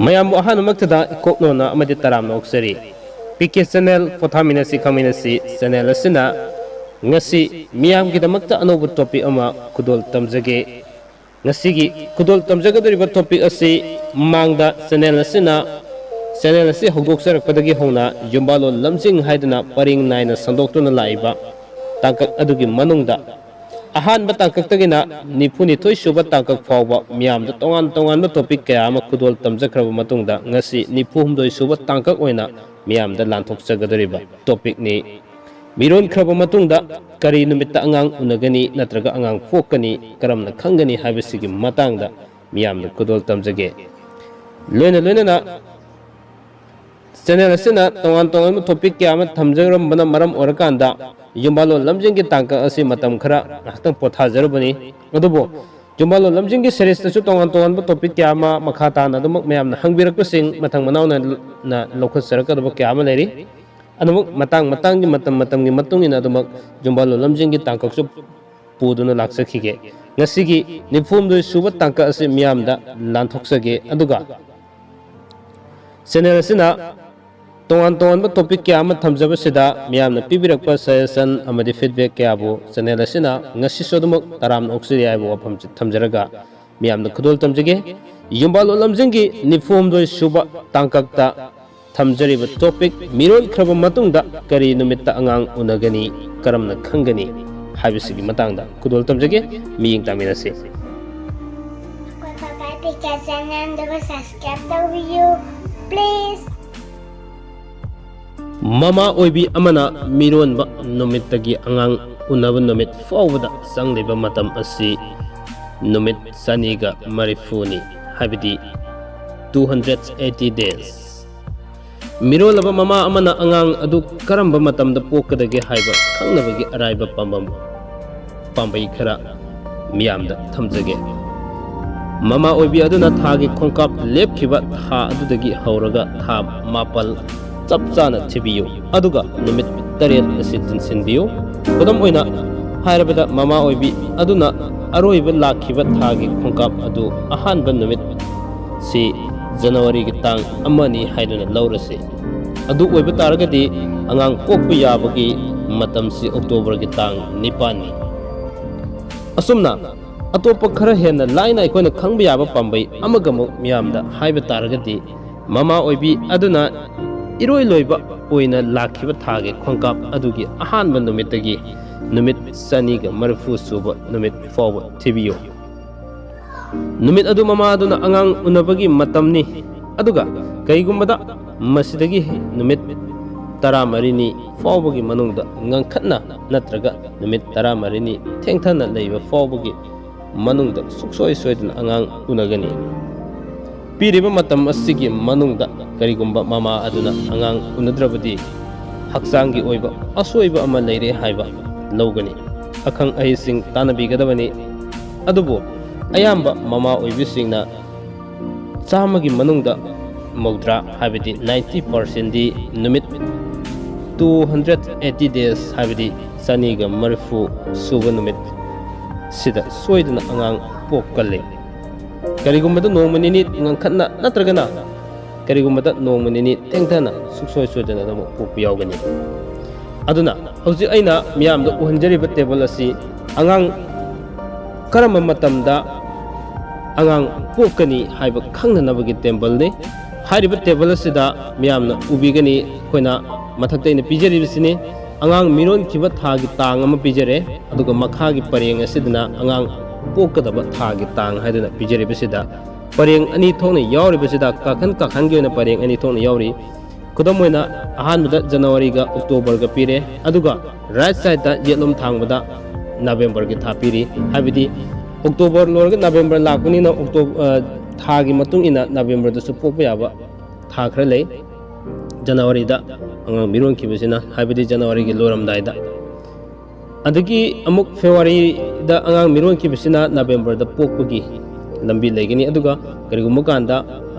ꯃꯌꯥꯝꯕꯨ ꯑꯍꯥꯟꯕꯃꯛꯇꯗ ꯏꯀꯣꯛꯅꯣꯅ ꯑꯃꯗꯤ ꯇꯔꯥꯝꯅ ꯑꯣꯛꯆꯔꯤ ꯄꯤꯀꯦ ꯆꯦꯅꯦꯜ ꯄꯣꯊꯥꯃꯤꯟꯅꯁꯤ ꯈꯪꯃꯤꯟꯅꯁꯤ ꯆꯦꯅꯦꯜ ꯑꯁꯤꯅ ꯉꯁꯤ ꯃꯤꯌꯥꯝꯒꯤꯗꯃꯛꯇ ꯑꯅꯧꯕ ꯇꯣꯄꯤꯛ ꯑꯃ ꯈꯨꯗꯣꯜ ꯇꯝꯖꯒꯦ ꯉꯁꯤꯒꯤ ꯈꯨꯗꯣꯜ ꯇꯝꯖꯒꯗꯧꯔꯤꯕ ꯇꯣꯄꯤꯛ ꯑꯁꯤ ꯃꯃꯥꯡꯗ ꯆꯦꯅꯦꯜ ꯑꯁꯤ ꯍꯧꯗꯣꯛꯆꯔꯛꯄꯗꯒꯤ ꯍꯧꯅ ꯌꯨꯝꯕꯥꯂꯣꯟ ꯂꯝꯖꯤꯡ ꯍꯥꯏꯗꯨꯅ ꯄꯔꯤꯡ ꯅꯥꯏꯅ ꯁꯟꯗꯣꯛꯇꯨꯅ ꯂꯥꯛꯏꯕ ꯇꯥꯡꯀꯛ ꯑꯗꯨꯒꯤ ꯃꯅꯨꯡꯗ ꯑꯍꯥꯟꯕ ꯇꯥꯡꯀꯛꯇꯒꯤꯅ 92 ꯁꯨꯕ ꯇꯥꯡꯀꯛ ꯐꯥꯎꯕ ꯃꯤꯌꯥꯝꯗ ꯇꯣꯉꯥꯟꯕ ꯇꯣꯄꯤꯛ ꯀꯌꯥ ꯑꯃ ꯈꯨꯗꯣꯜ ꯇꯝꯖꯈ꯭ꯔꯕ ꯃꯇꯨꯡꯗ ꯉꯁꯤ 94 ꯁꯨꯕ ꯇꯥꯡꯀꯛ ꯑꯣꯏꯅ ꯃꯤꯌꯥꯝꯗ ꯂꯥꯟꯊꯣꯛꯆꯒꯗꯧꯔꯤꯕ ꯇꯣꯄꯤꯛꯅꯤ ꯃꯤꯔꯣꯟꯈ꯭ꯔꯕ ꯃꯇꯨꯡꯗ ꯀꯔꯤ ꯅꯨꯃꯤꯠꯇ ꯑꯉꯥꯡ ꯎꯅꯒꯅꯤ ꯅꯠꯇ꯭ꯔꯒ ꯑꯉꯥꯡ ꯄꯣꯛꯀꯅꯤ ꯀꯔꯝꯅ ꯈꯪꯒꯅꯤ ꯍꯥꯏꯕꯁꯤꯒꯤ ꯃꯇꯥꯡꯗ ꯃꯤꯌꯥꯝꯗ ꯈꯨꯗꯣꯜ ꯇꯝꯖꯒꯦ ꯂꯣꯏꯅꯅ ꯆꯦꯅꯦꯜ ꯑꯁꯤꯅ ꯇꯣꯉꯥꯟꯕ ꯇꯣꯄꯤꯛ ꯀꯌꯥ ꯑꯃ ꯊꯝꯖꯔꯝꯕꯅ ꯃꯔꯝ ꯑꯣꯏꯔꯀꯥꯟꯗ ꯌꯨꯝꯕꯥꯂꯣꯟ ꯂꯝꯖꯤꯡꯒꯤ ꯇꯥꯡꯀꯛ ꯑꯁꯤ ꯃꯇꯝ ꯈꯔ ꯉꯥꯏꯍꯥꯛꯇꯪ ꯄꯣꯊꯥꯖꯔꯨꯕꯅꯤ ꯑꯗꯨꯕꯨ ꯌꯨꯝꯕꯥꯂꯣꯟ ꯂꯝꯖꯤꯡꯒꯤ ꯁꯦꯔꯤꯁꯇꯁꯨ ꯇꯣꯉꯥꯟꯕ ꯇꯣꯄꯤꯛ ꯀꯌꯥ ꯑꯃ ꯃꯈꯥ ꯇꯥꯅ ꯑꯗꯨꯃꯛ ꯃꯌꯥꯝꯅ ꯍꯪꯕꯤꯔꯛꯄꯁꯤꯡ ꯃꯊꯪ ꯃꯅꯥꯎꯅ ꯂꯧꯈꯠꯆꯔꯛꯀꯗꯕ ꯀꯌꯥ ꯑꯃ ꯂꯩꯔꯤ ꯑꯗꯨꯃꯛ ꯃꯇꯝꯒꯤ ꯃꯇꯨꯡ ꯏꯟꯅ ꯑꯗꯨꯃꯛ ꯌꯨꯝꯕꯥꯂꯣꯟ ꯂꯝꯖꯤꯡꯒꯤ ꯇꯥꯡꯀꯛꯁꯨ ꯄꯨꯗꯨꯅ ꯂꯥꯛꯆꯈꯤꯒꯦ ꯉꯁꯤꯒꯤ 94 ꯁꯨꯕ ꯇꯥꯡꯀꯛ ꯑꯁꯤ ꯃꯤꯌꯥꯝꯗ ꯂꯥꯟꯊꯣꯛꯆꯒꯦ ꯑꯗꯨꯒ ꯆꯦꯅꯦꯜ ꯑꯁꯤꯅ ꯇꯣꯉꯥꯟꯕ ꯇꯣꯄꯤꯛ ꯀꯌꯥ ꯑꯃ ꯊꯝꯖꯕꯁꯤꯗ ꯃꯤꯌꯥꯝꯅ ꯄꯤꯕꯤꯔꯛꯄ ꯁꯖꯦꯁꯟ ꯑꯃꯗꯤ ꯐꯤꯗꯕꯦꯛ ꯀꯌꯥꯕꯨ ꯆꯦꯅꯦꯜ ꯑꯁꯤꯅ ꯉꯁꯤꯁꯨ ꯑꯗꯨꯃꯛ ꯇꯔꯥꯝꯅ ꯑꯣꯛꯆꯔꯤ ꯍꯥꯏꯕ ꯋꯥꯐꯝꯁꯤ ꯊꯝꯖꯔꯒ ꯃꯤꯌꯥꯝꯅ ꯈꯨꯗꯣꯜ ꯇꯝꯖꯒꯦ ꯌꯨꯝꯕꯥꯂꯣꯟ ꯂꯝꯖꯤꯡꯒꯤ 94 ꯁꯨꯕ ꯇꯥꯡꯀꯛꯇ ꯊꯝꯖꯔꯤꯕ ꯇꯣꯄꯤꯛ ꯃꯤꯔꯣꯟꯈ꯭ꯔꯕ ꯃꯇꯨꯡꯗ ꯀꯔꯤ ꯅꯨꯃꯤꯠꯇ ꯑꯉꯥꯡ ꯎꯅꯒꯅꯤ ꯀꯔꯝꯅ ꯈꯪꯒꯅꯤ ꯍꯥꯏꯕꯁꯤꯒꯤ ꯃꯇꯥꯡꯗ ꯈꯨꯗꯣꯜ ꯇꯝꯖꯒꯦ ꯃꯤꯌꯦꯡ ꯇꯥꯃꯤꯟꯅꯁꯤ ꯃꯃꯥ ꯑꯣꯏꯕꯤ ꯑꯃꯅ ꯃꯤꯔꯣꯟꯕ ꯅꯨꯃꯤꯠꯇꯒꯤ ꯑꯉꯥꯡ ꯎꯅꯕ ꯅꯨꯃꯤꯠ ꯐꯥꯎꯕꯗ ꯆꯪꯂꯤꯕ ꯃꯇꯝ ꯑꯁꯤ ꯅꯨꯃꯤꯠ 130ꯅꯤ ꯍꯥꯏꯕꯗꯤ 280 days ꯃꯤꯔꯣꯜꯂꯕ ꯃꯃꯥ ꯑꯃꯅ ꯑꯉꯥꯡ ꯑꯗꯨ ꯀꯔꯝꯕ ꯃꯇꯝꯗ ꯄꯣꯛꯀꯗꯒꯦ ꯍꯥꯏꯕ ꯈꯪꯅꯕꯒꯤ ꯑꯔꯥꯏꯕ ꯄꯥꯝꯕꯩ ꯈꯔ ꯃꯤꯌꯥꯝꯗ ꯊꯝꯖꯒꯦ ꯃꯃꯥ ꯑꯣꯏꯕꯤ ꯑꯗꯨꯅ ꯊꯥꯒꯤ ꯈꯣꯡꯀꯥꯞ ꯂꯦꯞꯈꯤꯕ ꯊꯥ ꯑꯗꯨꯗꯒꯤ ꯍꯧꯔꯒ ꯊꯥ 7 ꯆꯞ ꯆꯥꯅ ꯊꯤꯕꯤꯌꯨ ꯑꯗꯨꯒ ꯅꯨꯃꯤꯠ 8 ꯑꯁꯤ ꯆꯤꯟꯁꯤꯟꯕꯤꯌꯨ ꯈꯨꯗꯝ ꯑꯣꯏꯅ ꯍꯥꯏꯔꯕꯗ ꯃꯃꯥ ꯑꯣꯏꯕꯤ ꯑꯗꯨꯅ ꯑꯔꯣꯏꯕ ꯂꯥꯛꯈꯤꯕ ꯊꯥꯒꯤ ꯈꯣꯡꯀꯥꯞ ꯑꯗꯨ ꯑꯍꯥꯟꯕ ꯅꯨꯃꯤꯠ ꯁꯤ ꯖꯅꯋꯥꯔꯤꯒꯤ ꯇꯥꯡ 1ꯅꯤ ꯍꯥꯏꯗꯨꯅ ꯂꯧꯔꯁꯤ ꯑꯗꯨ ꯑꯣꯏꯕ ꯇꯥꯔꯒꯗꯤ ꯑꯉꯥꯡ ꯄꯣꯛꯄ ꯌꯥꯕꯒꯤ ꯃꯇꯝꯁꯤ ꯑꯣꯛꯇꯣꯕꯔꯒꯤ ꯇꯥꯡ 9ꯅꯤ ꯑꯁꯨꯝꯅ ꯑꯇꯣꯞꯄ ꯈꯔ ꯍꯦꯟꯅ ꯂꯥꯏꯅ ꯑꯩꯈꯣꯏꯅ ꯈꯪꯕ ꯌꯥꯕ ꯄꯥꯝꯕꯩ ꯑꯃꯒꯃꯨꯛ ꯃꯤꯌꯥꯝꯗ ꯍꯥꯏꯕ ꯇꯥꯔꯒꯗꯤ ꯃꯃꯥ ꯑꯣꯏꯕꯤ ꯑꯗꯨꯅ ꯏꯔꯣꯏ ꯂꯣꯏꯕ ꯑꯣꯏꯅ ꯂꯥꯛꯈꯤꯕ ꯊꯥꯒꯤ ꯈꯣꯡꯀꯥꯞ ꯑꯗꯨꯒꯤ ꯑꯍꯥꯟꯕ ꯅꯨꯃꯤꯠꯇꯒꯤ ꯅꯨꯃꯤꯠ 130 ꯁꯨꯕ ꯅꯨꯃꯤꯠ ꯐꯥꯎꯕ ꯊꯤꯕꯤꯌꯨ ꯅꯨꯃꯤꯠ ꯑꯗꯨ ꯃꯃꯥ ꯑꯗꯨꯅ ꯑꯉꯥꯡ ꯎꯅꯕꯒꯤ ꯃꯇꯝꯅꯤ ꯑꯗꯨꯒ ꯀꯩꯒꯨꯝꯕꯗ ꯃꯁꯤꯗꯒꯤ ꯅꯨꯃꯤꯠ 13ꯅꯤ ꯐꯥꯎꯕꯒꯤ ꯃꯅꯨꯡꯗ ꯉꯟꯈꯠꯅ ꯅꯠꯇ꯭ꯔꯒ ꯅꯨꯃꯤꯠ 13ꯅꯤ ꯊꯦꯡꯊꯅ ꯂꯩꯕ ꯐꯥꯎꯕꯒꯤ ꯃꯅꯨꯡꯗ ꯁꯨꯡꯁꯣꯏ ꯁꯣꯏꯗꯅ ꯑꯉꯥꯡ ꯎꯅꯒꯅꯤ ꯄꯤꯔꯤꯕ ꯃꯇꯝ ꯑꯁꯤꯒꯤ ꯃꯅꯨꯡꯗ ꯀꯔꯤꯒꯨꯝꯕ ꯃꯃꯥ ꯑꯗꯨꯅ ꯑꯉꯥꯡ ꯎꯅꯗ꯭ꯔꯕꯗꯤ ꯍꯛꯆꯥꯡꯒꯤ ꯑꯣꯏꯕ ꯑꯁꯣꯏꯕ ꯑꯃ ꯂꯩꯔꯦ ꯍꯥꯏꯕ ꯂꯧꯒꯅꯤ ꯑꯈꯪ ꯑꯍꯩꯁꯤꯡ ꯇꯥꯟꯅꯕꯤꯒꯗꯕꯅꯤ ꯑꯗꯨꯕꯨ ꯑꯌꯥꯝꯕ ꯃꯃꯥ ꯑꯣꯏꯕꯤꯁꯤꯡꯅ 100ꯒꯤ ꯃꯅꯨꯡꯗ 90 ꯍꯥꯏꯕꯗꯤ 90%ꯗꯤ ꯅꯨꯃꯤꯠ 280 days ꯍꯥꯏꯕꯗꯤ 130 ꯁꯨꯕ ꯅꯨꯃꯤꯠ ꯁꯤꯗ ꯁꯣꯏꯗꯅ ꯑꯉꯥꯡ ꯄꯣꯛꯀꯜꯂꯤ ꯀꯔꯤꯒꯨꯝꯕꯗ ꯅꯣꯡꯃ ꯅꯤꯅꯤ ꯉꯟꯈꯠꯅ ꯅꯠꯇ꯭ꯔꯒꯅ ꯀꯔꯤꯒꯨꯝꯕꯗ ꯅꯣꯡꯃ ꯅꯤꯅꯤ ꯊꯦꯡꯊꯅ ꯁꯨꯡꯁꯣꯏ ꯁꯣꯏꯗꯅ ꯑꯗꯨꯃꯛ ꯄꯣꯛꯄ ꯌꯥꯎꯒꯅꯤ ꯑꯗꯨꯅ ꯍꯧꯖꯤꯛ ꯑꯩꯅ ꯃꯤꯌꯥꯝꯗ ꯎꯍꯟꯖꯔꯤꯕ ꯇꯦꯕꯜ ꯑꯁꯤ ꯑꯉꯥꯡ ꯀꯔꯝꯕ ꯃꯇꯝꯗ ꯑꯉꯥꯡ ꯄꯣꯛꯀꯅꯤ ꯍꯥꯏꯕ ꯈꯪꯅꯅꯕꯒꯤ ꯇꯦꯕꯜꯅꯤ ꯍꯥꯏꯔꯤꯕ ꯇꯦꯕꯜ ꯑꯁꯤꯗ ꯃꯤꯌꯥꯝꯅ ꯎꯕꯤꯒꯅꯤ ꯑꯩꯈꯣꯏꯅ ꯃꯊꯛꯇ ꯑꯩꯅ ꯄꯤꯖꯔꯤꯕꯁꯤꯅꯤ ꯑꯉꯥꯡ ꯃꯤꯔꯣꯟꯈꯤꯕ ꯊꯥꯒꯤ ꯇꯥꯡ ꯑꯃ ꯄꯤꯖꯔꯦ ꯑꯗꯨꯒ ꯃꯈꯥꯒꯤ ꯄꯔꯦꯡ ꯑꯁꯤꯗꯅ ꯑꯉꯥꯡ ꯄꯣꯛꯀꯗꯕ ꯊꯥꯒꯤ ꯇꯥꯡ ꯍꯥꯏꯗꯨꯅ ꯄꯤꯖꯔꯤꯕꯁꯤꯗ ꯄꯔꯦꯡ ꯑꯅꯤ ꯊꯣꯛꯅ ꯌꯥꯎꯔꯤꯕꯁꯤꯗ ꯀꯥꯈꯟꯒꯤ ꯑꯣꯏꯅ ꯄꯔꯦꯡ ꯑꯅꯤ ꯊꯣꯛꯅ ꯌꯥꯎꯔꯤ ꯈꯨꯗꯝ ꯑꯣꯏꯅ ꯑꯍꯥꯟꯕꯗ ꯖꯅꯋꯥꯔꯤꯒ ꯑꯣꯛꯇꯣꯕꯔꯒ ꯄꯤꯔꯦ ꯑꯗꯨꯒ ꯔꯥꯏꯠ ꯁꯥꯏꯗꯇ ꯌꯦꯠꯂꯣꯝ ꯊꯥꯡꯕꯗ ꯅꯕꯦꯝꯕꯔꯒꯤ ꯊꯥ ꯄꯤꯔꯤ ꯍꯥꯏꯕꯗꯤ ꯑꯣꯛꯇꯣꯕꯔ ꯂꯣꯏꯔꯒ ꯅꯕꯦꯝꯕꯔ ꯂꯥꯛꯄꯅꯤꯅ ꯊꯥꯒꯤ ꯃꯇꯨꯡ ꯏꯟꯅ ꯅꯕꯦꯝꯕꯔꯗꯁꯨ ꯄꯣꯛꯄ ꯌꯥꯕ ꯊꯥ ꯈꯔ ꯂꯩ ꯖꯅꯋꯥꯔꯤꯗ ꯑꯉꯥꯡ ꯃꯤꯔꯣꯟꯈꯤꯕꯁꯤꯅ ꯍꯥꯏꯕꯗꯤ ꯖꯅꯋꯥꯔꯤꯒꯤ ꯂꯣꯏꯔꯝꯗꯥꯏꯗ ꯑꯗꯒꯤ ꯑꯃꯨꯛ ꯐꯦꯕꯋꯥꯔꯤꯗ ꯑꯉꯥꯡ ꯃꯤꯔꯣꯟꯈꯤꯕꯁꯤꯅ ꯅꯕꯦꯝꯕꯔꯗ ꯄꯣꯛꯄꯒꯤ ꯂꯝꯕꯤ ꯂꯩꯒꯅꯤ ꯑꯗꯨꯒ ꯀꯔꯤꯒꯨꯝꯕ ꯀꯥꯟꯗ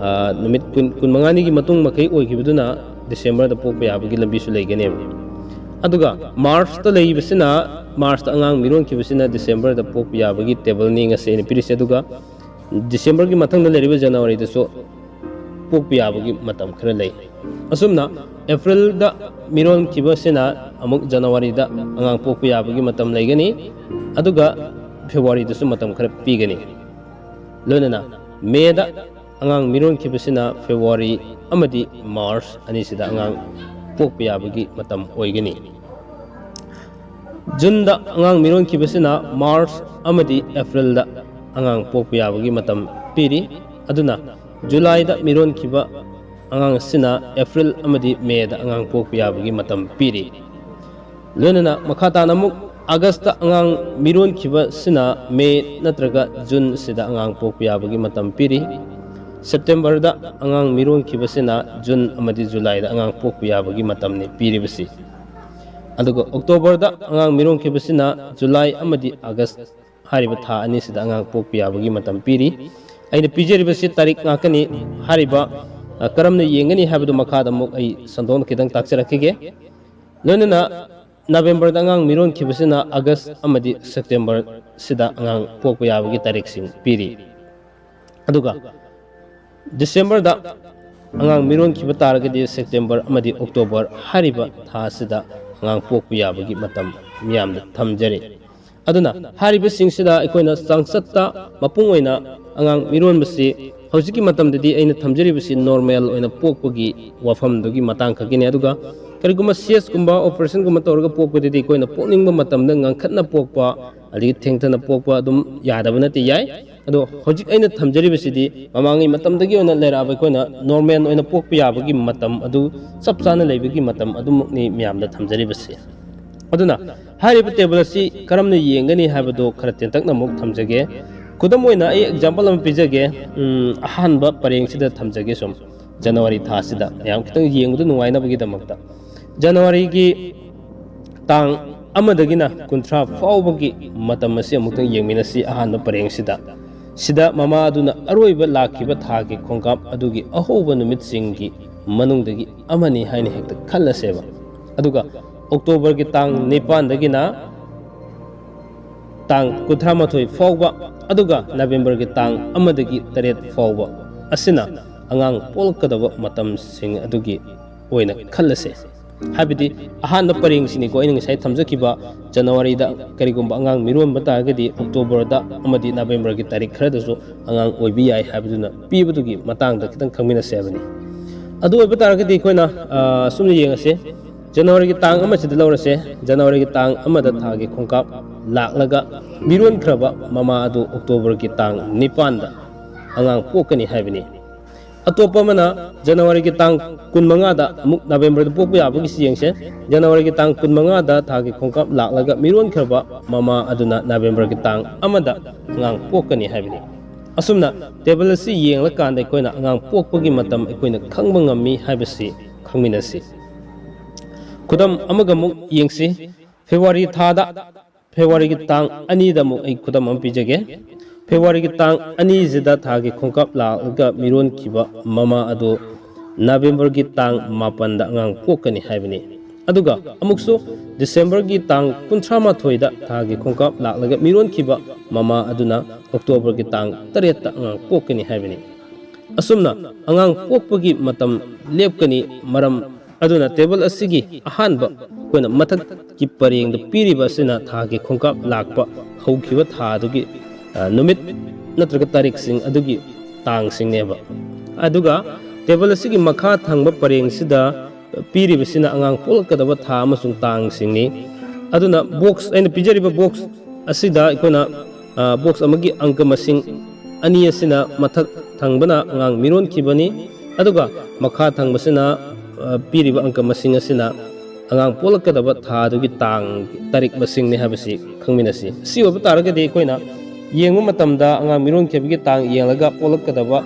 ꯅꯨꯃꯤꯠ 15ꯒꯤ ꯃꯇꯨꯡ ꯃꯈꯩ ꯑꯣꯏꯈꯤꯕꯗꯨꯅ ꯗꯤꯁꯦꯝꯕꯔꯗ ꯄꯣꯛꯄ ꯌꯥꯕꯒꯤ ꯂꯝꯕꯤꯁꯨ ꯂꯩꯒꯅꯦꯕ ꯑꯗꯨꯒ ꯃꯥꯔꯆꯇ ꯂꯩꯕꯁꯤꯅ ꯃꯥꯔꯆꯇ ꯑꯉꯥꯡ ꯃꯤꯔꯣꯟꯈꯤꯕꯁꯤꯅ ꯗꯤꯁꯦꯝꯕꯔꯗ ꯄꯣꯛꯄ ꯌꯥꯕꯒꯤ ꯇꯦꯕꯜꯅꯤ ꯉꯁꯤ ꯑꯩꯅ ꯄꯤꯔꯤꯁꯦ ꯑꯗꯨꯒ ꯗꯤꯁꯦꯝꯕꯔꯒꯤ ꯃꯊꯪꯗ ꯂꯩꯔꯤꯕ ꯖꯅꯋꯥꯔꯤꯗꯁꯨ pokpa yabagi matam khara lei asumna April da miron kibasina amuk January da angang pokpa yabagi matam leigani aduga February da su matam khara pigani loinana May da angang miron kibasina February amadi March ani sida angang pokpa yabagi matam oigani June da angang miron kibasina March amadi April da angang pokpa yabagi matam piri aduna July da miron kiba angang sina April amadi May da angang pokpa yabagi matam piri loinana makhata namuk August da angang miron kiba sina May natraga June sida angang pokpa yabagi matam piri September da angang miron kiba sina June amadi July da angang pokpa yabagi matam ni piri basi aduga October da angang miron kibasina July amadi August hariba tha ani sida angang pokpa yabagi matam piri aina pijeriba si tarik ngakani hariba karamna yengani habadu makhada muk ai sandon kidang taksarakige lonana November da angang miron kibasina August amadi September sida angang pokpa yabagi tarik sing piri aduga December da angang miron kiba taragadi September amadi October hariba tha sida angang pokpa yabagi matam miyamda thamjari aduna hariba singsida aikoina sangsatta mapung oina angang miron basi hojiki matam dadi aina thamjari basi normal oina pokpagi wafam dogi matang khagini aduga kariguma CS kumba operation guma torga pokpa dadi aikoina pokningba matam da ngangkhatna pokpa adigi thengthana pokpa adum yadaba nati yai ado hojik aina thamjari basidi mamangi matam dagi oina lera ba aikoina normal oina pokpa yabagi matam adu sapchana leibagi matam adumukni miyamda thamjari basi aduna hariba table asi karamna yengani habado khara tentakna muk thamjage kudam oina ai example am pijage ahanba pareng sida thamjage som January tha sida yam kitang yengdu nungaina bagi damakta January gi tang amadagina kunthra faubagi matam asi amutang yengminasi ahanba pareng sida mama aduna aroiba lakhiba thagi khongkap adugi ahoba numit singgi manungdagi amani haini hekta khallaseba aduga October gi tang 9 dagina tang 13 fauba aduga November gi tang amadagi 3 fauba asina angang polkadaba matam sing adugi oina khallase habidi ahanna paring sini ko ina ngai thamjakiba January da karigumba angang miron batagadi October da amadi November gi tarik khara dasu angang oibi yai habiduna pibudugi matang da kitang khangmina sebani adu oiba taragadi koina sumni yengase January gi tang ama sida lawrase January gi tang amada thagi khongkap laklaga miron khraba mama adu October gi tang 9 da angang pokani habini atopa mana January gi tang 15 da muk November da pokpa yabagi siyengse January gi tang 15 da thagi khongkap laklaga miron khraba mama aduna November gi tang amada angang pokani habini asumna table si yengla kanda koina angang pokpagi matam koina khangba ngami habisi khangminasi kudam amaga muk yengsi February thada February gi tang ani da muk ai kudam am pijage February gi tang ani zida thagi khongkap laga miron kiba mama adu November gi tang 9 da angang pokani habini aduga amuksu December gi tang 13 da thagi khongkap laga miron kiba mama aduna October gi tang 3 da angang pokani habini asumna angang pokpagi matam lepkani maram aduna table asigi ahanba koina mathak ki pareng da piriba sina thagi khongkap lakpa haukiba tha adugi numit natraga tarik sing adugi tang sing neba aduga table asigi makha thangba pareng sida piriba sina angang polkadaba tha amasung tang sing ni aduna box aina pijariba box asida koina box amagi angka masing ani asina mathak thangbana angang miron kibani aduga makha thangbasina piriba angka masing asina angang polkadaba tha adugi tang tarik masing ni habasi khangminasi si oba taragadi koina yengma matamda angang miron kebigi tang yenglaga polkadaba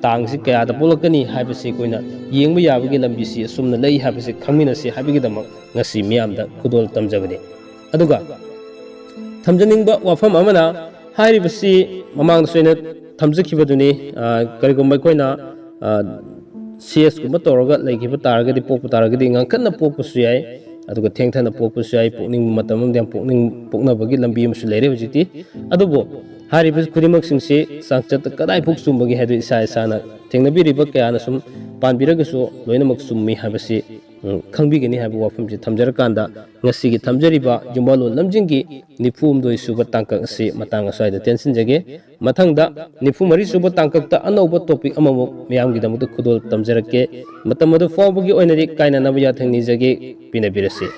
tang si kaya da polkani habasi koina yengba yabagi lambi si sumna lei habasi khangminasi habigi damak ngasi miyamda kudol tamjabani aduga thamjaningba wafam amana hairibasi mamang soina thamjakibaduni karigomba koina CS kuma toroga laikiba taragadi pokpa taragadi ngangkanna pokpasu yai aduga thengthana pokpasu yai pokning matam amdam poknabagi lambi amsu leire hojiti adubo ꯍꯥꯏꯔꯤꯕ ꯈꯨꯗꯤꯡꯃꯛꯁꯤꯡꯁꯤ ꯆꯥꯡꯆꯠ ꯀꯗꯥꯏ ꯐꯥꯎ ꯆꯨꯝꯕꯒꯦ ꯍꯥꯏꯕꯗꯨ ꯏꯁꯥ ꯏꯁꯥꯅ ꯊꯦꯡꯅꯕꯤꯔꯤꯕ ꯀꯌꯥꯅ ꯁꯨꯝ ꯄꯥꯟꯕꯤꯔꯒꯁꯨ ꯂꯣꯏꯅꯃꯛ ꯆꯨꯝꯃꯤ ꯍꯥꯏꯕꯁꯤ ꯈꯪꯕꯤꯒꯅꯤ ꯍꯥꯏꯕ ꯋꯥꯐꯝꯁꯤ ꯊꯝꯖꯔꯀꯥꯟꯗ ꯉꯁꯤꯒꯤ ꯊꯝꯖꯔꯤꯕ ꯌꯨꯝꯕꯥꯂꯣꯟ ꯂꯝꯖꯤꯡꯒꯤ 94 ꯁꯨꯕ ꯇꯥꯡꯀꯛ ꯑꯁꯤ ꯃꯇꯥꯡ ꯑꯁ꯭ꯋꯥꯏꯗ ꯇꯦꯟꯁꯤꯟꯖꯒꯦ ꯃꯊꯪꯗ 94 ꯁꯨꯕ ꯇꯥꯡꯀꯛꯇ ꯑꯅꯧꯕ ꯇꯣꯄꯤꯛ ꯑꯃꯃꯨꯛ ꯃꯤꯌꯥꯝꯒꯤꯗꯃꯛꯇ ꯈꯨꯗꯣꯜ ꯇꯝꯖꯔꯛꯀꯦ ꯃꯇꯝ ꯑꯗꯨ ꯐꯥꯎꯕꯒꯤ ꯑꯣꯏꯅꯗꯤ ꯀꯥꯏꯅꯅꯕ ꯌꯥꯊꯪ ꯅꯤꯖꯒꯦ ꯄꯤꯅꯕꯤꯔꯁꯤ